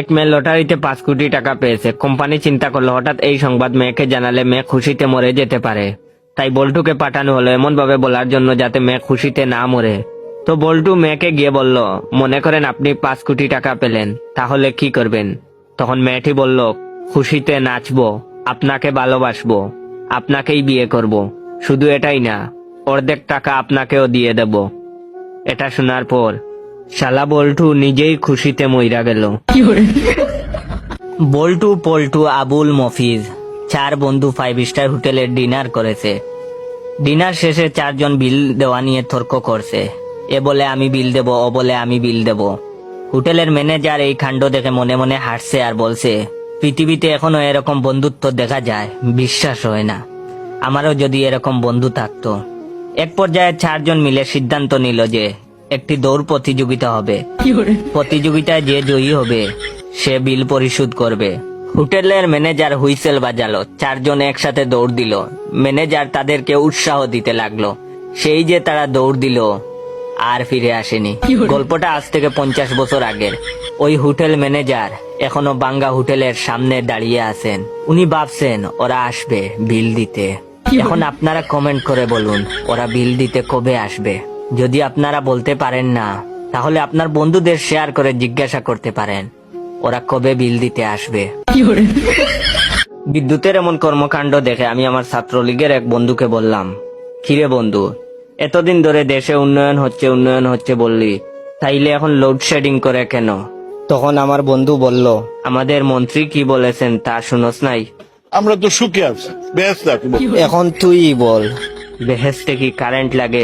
এক মেয়ে লটারিতে 5 কোটি টাকা পেয়েছে। কোম্পানি চিন্তা করলো হঠাৎ এই সংবাদ মেয়েকে জানালে মেয়ে খুশিতে মরে যেতে পারে। তাই বল্টুকে পাঠানো হলো এমন ভাবে বলার জন্য যাতে মেয়ে খুশিতে না মরে। তো বল্টু মেয়েকে গিয়ে বলল, মনে করেন আপনি 5 কোটি টাকা পেলেন, তাহলে কি করবেন? তখন মেয়েটি বলল, খুশিতে নাচবো, আপনাকে ভালোবাসবো, আপনাকেই বিয়ে করব। শুধু এটাই না, অর্ধেক টাকা আপনাকেও দিয়ে দেব। এটা শোনার পর শালা বল্টু নিজেই খুশিতে মইরা গেল। বল্টু, পল্টু, আবুল, মফিজ 4 বন্ধু 5 স্টার হোটেলে ডিনার করেছে। ডিনার শেষে 4 জন বিল দেওয়া নিয়ে তর্ক করছে। এ বলে আমি বিল দেব, ও বলে আমি বিল দেব। হোটেলের ম্যানেজার এই কাণ্ড দেখে মনে মনে হাসছে আর বলছে, পৃথিবীতে এখনো এরকম বন্ধুত্ব দেখা যায়, বিশ্বাস হয় না। আমারও যদি এরকম বন্ধু থাকতো। এক পর্যায়ে 4 জন মিলে সিদ্ধান্ত নিল যে একটি দৌড় প্রতিযোগিতা হবে। প্রতিযোগিতায় যে জয়ী হবে সে বিল পরিশোধ করবে। হোটেলের ম্যানেজার হুইসেল বাজালো, 4 জন একসাথে দৌড় দিল। ম্যানেজার তাদেরকে উৎসাহ দিতে লাগলো। সেই যে তারা দৌড় দিল আর ফিরে আসেনি। গল্পটা আজ থেকে 50 বছর আগের। ওই হোটেল ম্যানেজার এখনো বাঙ্গা হোটেলের সামনে দাঁড়িয়ে আছেন। উনি ভাবছেন ওরা আসবে বিল দিতে। এখন আপনারা কমেন্ট করে বলুন ওরা বিল দিতে কবে আসবে। যদি আপনারা বলতে পারেন না, তাহলে আপনার বন্ধুদের শেয়ার করে জিজ্ঞাসা করতে পারেন ওরা কবে বিল দিতে আসবে। বিদ্যুতের এমন কর্মকাণ্ড দেখে আমি আমার ছাত্রলীগের এক বন্ধুকে বললাম, কিরে বন্ধু, এতদিন ধরে দেশে উন্নয়ন হচ্ছে বললি, তাইলে এখন লোডশেডিং করে কেন? তখন আমার বন্ধু বলল, আমাদের মন্ত্রী কি বলেছেন তা শুনোস নাই? আমরা তো সুখে আছি, বেহেশতে আছি। এখন তুই বল, বেহেশতে কি কারেন্ট লাগে?